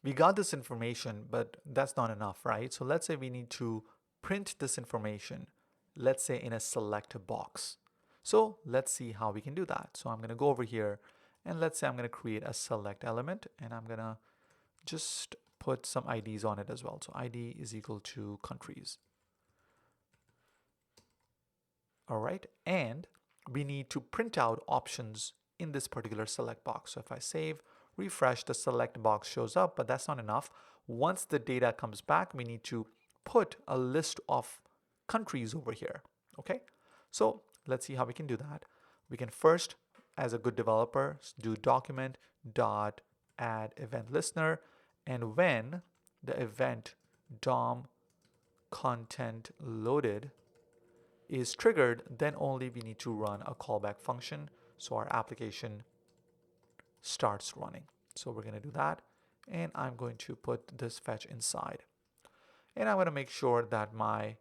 we got this information, but that's not enough, right? So let's say we need to print this information, let's say in a select box. So let's see how we can do that. So I'm going to go over here and let's say I'm going to create a select element and I'm going to just put some IDs on it as well. So ID is equal to countries. All right. And we need to print out options in this particular select box. So if I save, refresh, the select box shows up, but that's not enough. Once the data comes back, we need to put a list of countries over here. Okay. So let's see how we can do that. We can first, as a good developer, do document dot add event listener, and when the event DOM content loaded is triggered, then only we need to run a callback function so our application starts running. So we're going to do that, and I'm going to put this fetch inside, and I'm going to make sure that my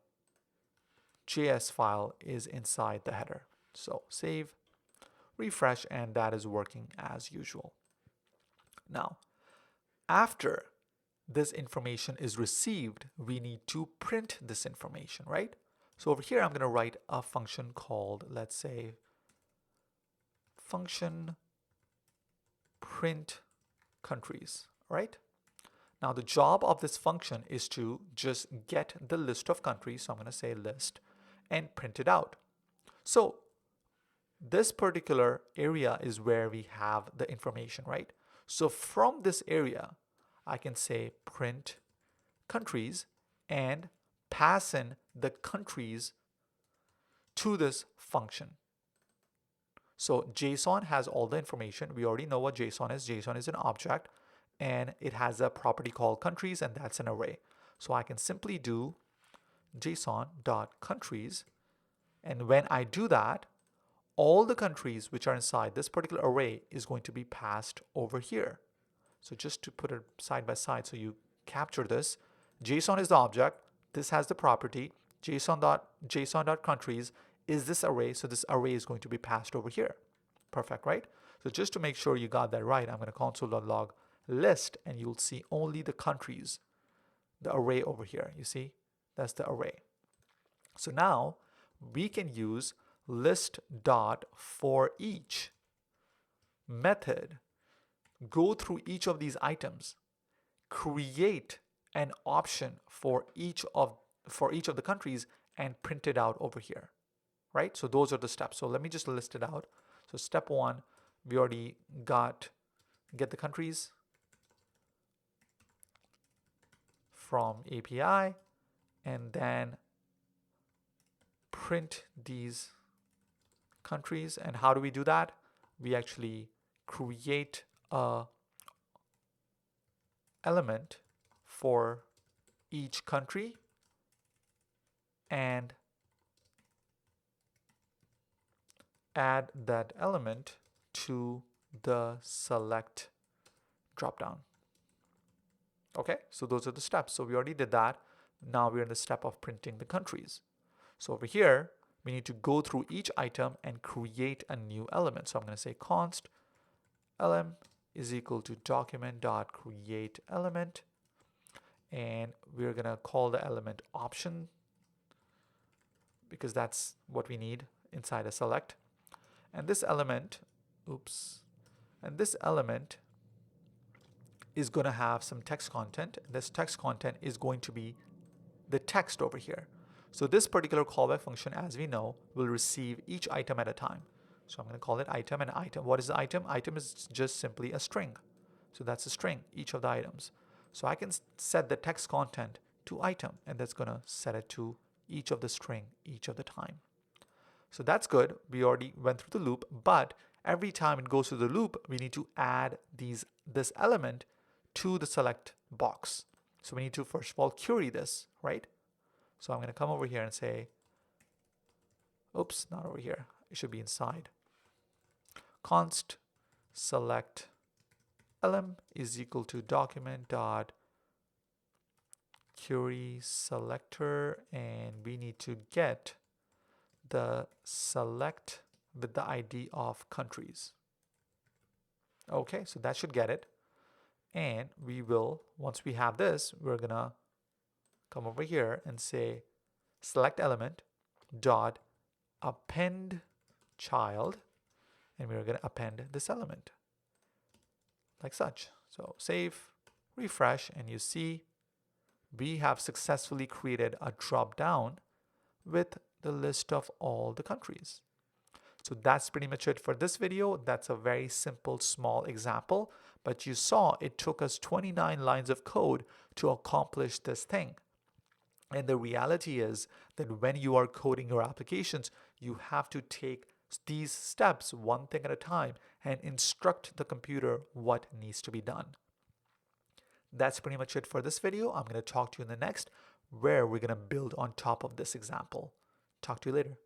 JS file is inside the header. So save, refresh, and that is working as usual. Now, after this information is received, we need to print this information, right? So over here, I'm going to write a function called, let's say, function print countries, right? Now the job of this function is to just get the list of countries. So I'm going to say list and print it out. So this particular area is where we have the information, right? So from this area, I can say print countries and pass in the countries to this function. So JSON has all the information. We already know what JSON is. JSON is an object and it has a property called countries, and that's an array. So I can simply do JSON.countries, and when I do that, all the countries which are inside this particular array is going to be passed over here. So just to put it side by side so you capture this, JSON is the object, this has the property, JSON.countries is this array, so this array is going to be passed over here. Perfect, right? So just to make sure you got that right, I'm going to console.log list, and you'll see only the countries, the array over here. You see, that's the array. So now we can use list.forEach method, go through each of these items, create an option for each of the countries, and print it out over here, right? So those are the steps. So let me just list it out. So step one, we already got get the countries from API, and then print these countries. And how do we do that? We actually create a element for each country and add that element to the select dropdown. Okay, so those are the steps. So we already did that. Now we're in the step of printing the countries. So over here, we need to go through each item and create a new element. So I'm going to say const lm is equal to document.create element, and we're going to call the element option because that's what we need inside a select. And this element, and this element is going to have some text content. This text content is going to be the text over here. So this particular callback function, as we know, will receive each item at a time. So I'm going to call it item, and item. What is the item? Item is just simply a string. So that's a string, each of the items. So I can set the text content to item, and that's going to set it to each of the string, each of the time. So that's good. We already went through the loop, but every time it goes through the loop, we need to add this element to the select box. So we need to first of all query this, right? So I'm going to come over here and say, not over here. It should be inside. Const select lm is equal to document dot query selector, and we need to get the select with the ID of countries. Okay, so that should get it. And we will, once we have this, we're gonna come over here and say select element dot append child, and we're gonna append this element like such. So save, refresh, and you see we have successfully created a drop down with the list of all the countries. So that's pretty much it for this video. That's a very simple, small example, but you saw it took us 29 lines of code to accomplish this thing. And the reality is that when you are coding your applications, you have to take these steps one thing at a time and instruct the computer what needs to be done. That's pretty much it for this video. I'm going to talk to you in the next, where we're going to build on top of this example. Talk to you later.